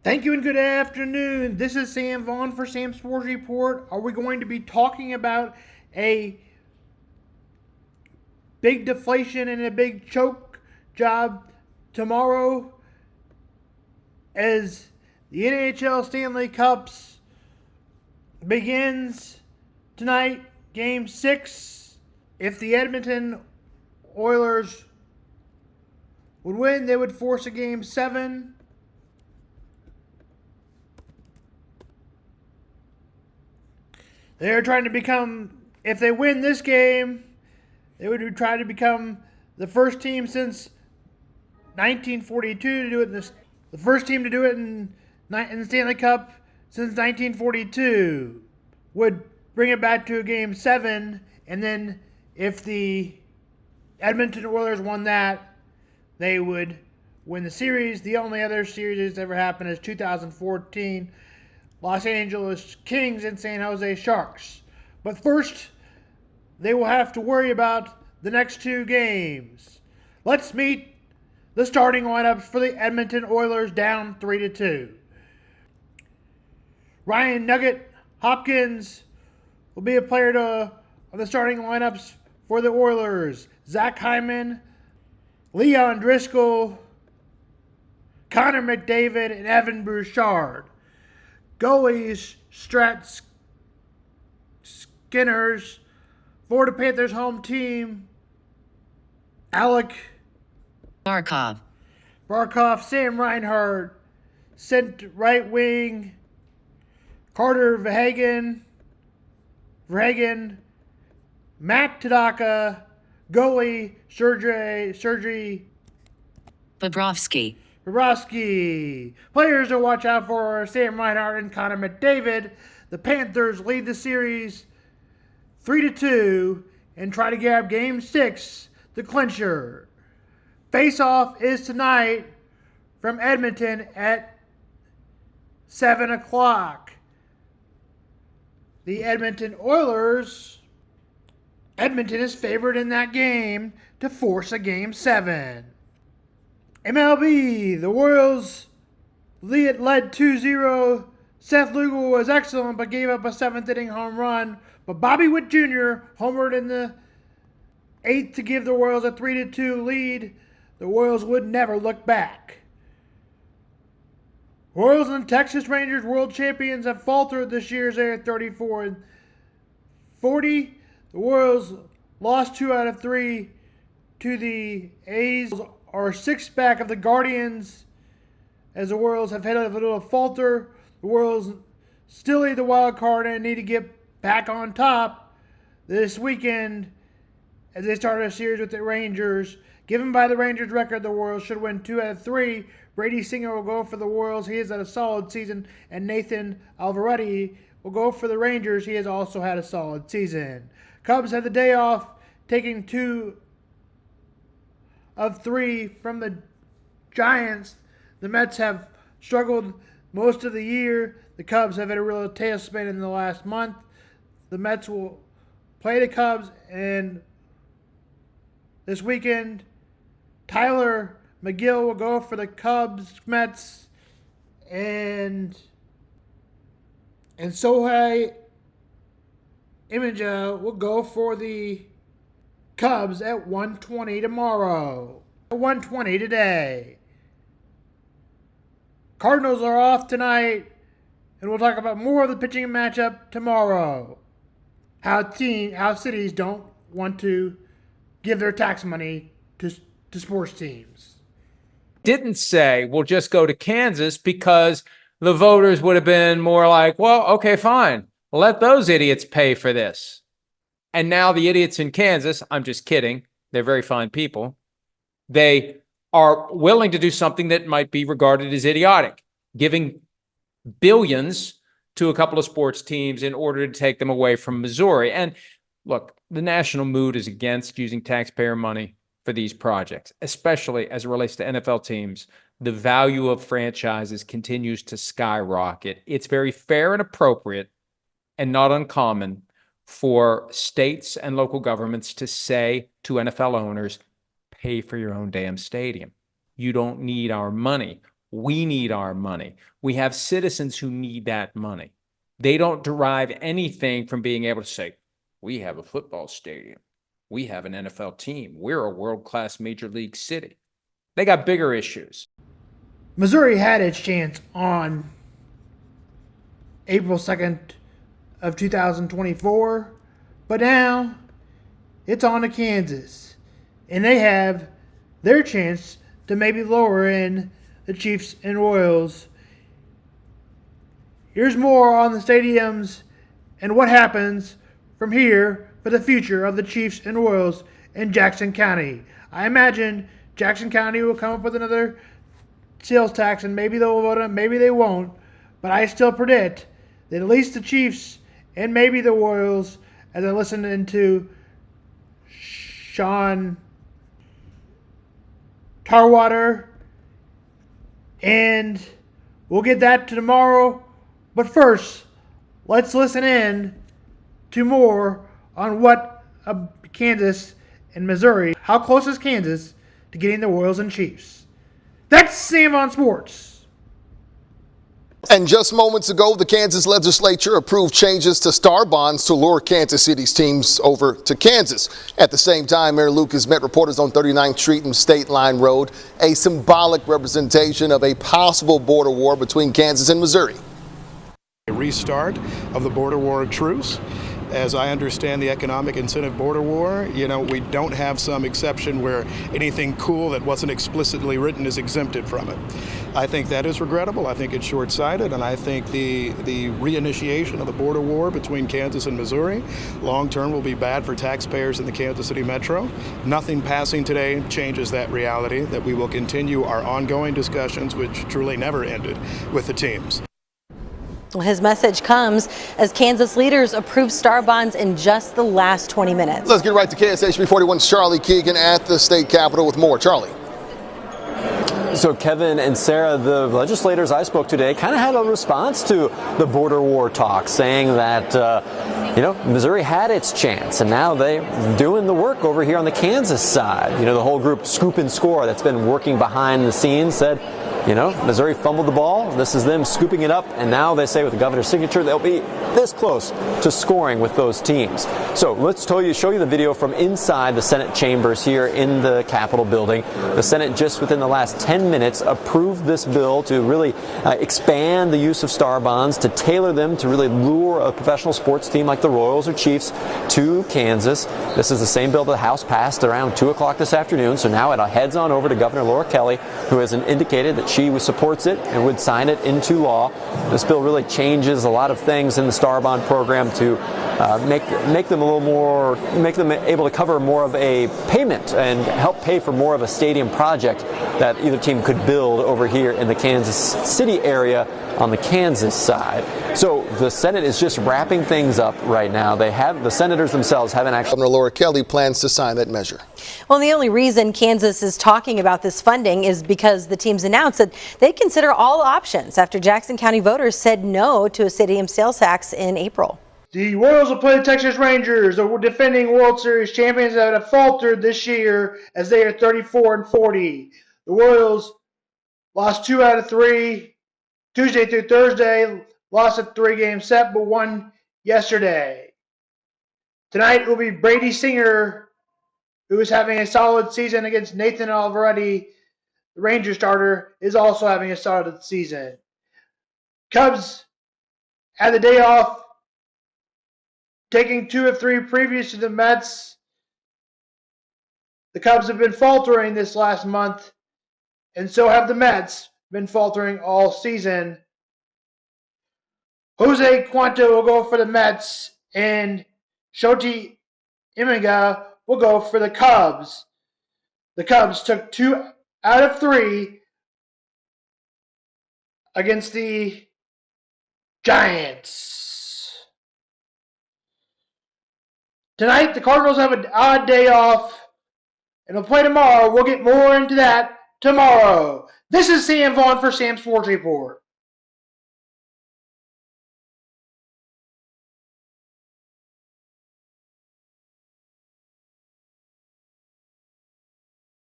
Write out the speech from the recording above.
Thank you and good afternoon. This is Sam Vaughn for Sam Sports Report. Are we going to be talking about a big deflation and a big choke job tomorrow as the NHL Stanley Cups begins tonight, Game 6? If the Edmonton Oilers would win, they would force a Game 7. They're trying to become, if they win this game, they would try to become the first team since 1942 to do it in this, the first team to do it in the Stanley Cup since 1942. Would bring it back to a Game 7, and then if the Edmonton Oilers won that, they would win the series. The only other series that's ever happened is 2014. Los Angeles Kings and San Jose Sharks. But first, they will have to worry about the next two games. Let's meet the starting lineups for the Edmonton Oilers down 3-2. Ryan Nugget Hopkins will be a player of the starting lineups for the Oilers. Zach Hyman, Leon Driscoll, Connor McDavid, and Evan Bouchard. Goalies, Strat Skinners, Florida Panthers home team, Alec Barkov, Sam Reinhart, center right wing, Carter Verhagen, Matt Tadaka, goalie, Sergei Bobrovsky, Players to watch out for are Sam Reinhart and Connor McDavid. The Panthers lead the series 3-2 and try to grab Game 6, the clincher. Face-off is tonight from Edmonton at 7 o'clock. The Edmonton Oilers, Edmonton is favored in that game to force a Game 7. MLB, the Royals led 2-0. Seth Lugo was excellent but gave up a seventh-inning home run. But Bobby Witt Jr. homered in the 8th to give the Royals a 3-2 lead. The Royals would never look back. Royals and Texas Rangers, world champions, have faltered this year's at 34-40. The Royals lost 2 out of 3 to the A's. Are 6 back of the Guardians as the Royals have had a little falter. The Royals still lead the wild card and need to get back on top this weekend as they start a series with the Rangers. Given by the Rangers record, the Royals should win 2 out of 3. Brady Singer will go for the Royals. He has had a solid season. And Nathan Alvaretti will go for the Rangers. He has also had a solid season. Cubs had the day off, taking 2 of 3 from the Giants. The Mets have struggled most of the year. The Cubs have had a real tailspin in the last month. The Mets will play the Cubs, and this weekend, Tyler McGill will go for the Cubs, Mets, and Sohei Imanja will go for the Cubs at 1:20 tomorrow. At 1:20 today. Cardinals are off tonight, and we'll talk about more of the pitching matchup tomorrow. How cities don't want to give their tax money to sports teams. Didn't say we'll just go to Kansas because the voters would have been more like, well, okay, fine. Let those idiots pay for this. And now the idiots in Kansas, I'm just kidding, they're very fine people, they are willing to do something that might be regarded as idiotic, giving billions to a couple of sports teams in order to take them away from Missouri. And look, the national mood is against using taxpayer money for these projects, especially as it relates to NFL teams. The value of franchises continues to skyrocket. It's very fair and appropriate and not uncommon for states and local governments to say to NFL owners, pay for your own damn stadium. You don't need our money. We need our money. We have citizens who need that money. They don't derive anything from being able to say, we have a football stadium. We have an NFL team. We're a world-class major league city. They got bigger issues. Missouri had its chance on April 2nd of 2024, but now it's on to Kansas. And they have their chance to maybe lower in the Chiefs and Royals. Here's more on the stadiums and what happens from here for the future of the Chiefs and Royals in Jackson County. I imagine Jackson County will come up with another sales tax, and maybe they'll vote on it, maybe they won't. But I still predict that at least the Chiefs and maybe the Royals, as I listen into Sean Tarwater, and we'll get that to tomorrow. But first, let's listen in to more on what Kansas and Missouri, how close is Kansas to getting the Royals and Chiefs? That's Sam on Sports. And just moments ago, the Kansas legislature approved changes to star bonds to lure Kansas City's teams over to Kansas. At the same time, Mayor Lucas met reporters on 39th Street and State Line Road, a symbolic representation of a possible border war between Kansas and Missouri. A restart of the border war truce. As I understand the economic incentive border war, we don't have some exception where anything cool that wasn't explicitly written is exempted from it. I think that is regrettable. I think it's short-sighted, and I think the reinitiation of the border war between Kansas and Missouri long-term will be bad for taxpayers in the Kansas City Metro. Nothing passing today changes that reality, that we will continue our ongoing discussions, which truly never ended, with the teams. His message comes as Kansas leaders approve star bonds in just the last 20 minutes. Let's get right to KSHB 41's Charlie Keegan at the state capitol with more. Charlie. So Kevin and Sarah, the legislators I spoke to today kind of had a response to the border war talk, saying that, Missouri had its chance, and now they're doing the work over here on the Kansas side. The whole group, Scoop and Score, that's been working behind the scenes, said, Missouri fumbled the ball. This is them scooping it up, and now they say with the governor's signature, they'll be this close to scoring with those teams. So let's show you the video from inside the Senate chambers here in the Capitol building. The Senate just within the last 10 minutes approved this bill to really expand the use of star bonds, to tailor them to really lure a professional sports team like the Royals or Chiefs to Kansas. This is the same bill the House passed around 2 o'clock this afternoon, so now it heads on over to Governor Laura Kelly, who has indicated that she supports it and would sign it into law. This bill really changes a lot of things in the star bond program to make them able to cover more of a payment and help pay for more of a stadium project that either team could build over here in the Kansas City area on the Kansas side. So the Senate is just wrapping things up right now. The senators themselves haven't actually. Governor Laura Kelly plans to sign that measure. Well, the only reason Kansas is talking about this funding is because the teams announced that they consider all options after Jackson County voters said no to a stadium sales tax in April. The Royals will play the Texas Rangers, the defending World Series champions that have faltered this year as they are 34-40. The Royals lost 2 out of 3 Tuesday through Thursday, lost a 3-game set, but won yesterday. Tonight it will be Brady Singer, who is having a solid season, against Nathan Alvaretti. The Ranger starter is also having a solid season. Cubs had the day off, taking 2 of 3 previous to the Mets. The Cubs have been faltering this last month, and so have the Mets been faltering all season. Jose Cuanto will go for the Mets, and Shoti Imiga will go for the Cubs. The Cubs took 2 out of 3 against the Giants. Tonight, the Cardinals have an odd day off, and they'll play tomorrow. We'll get more into that tomorrow. This is Sam Vaughn for Sam Sports Report.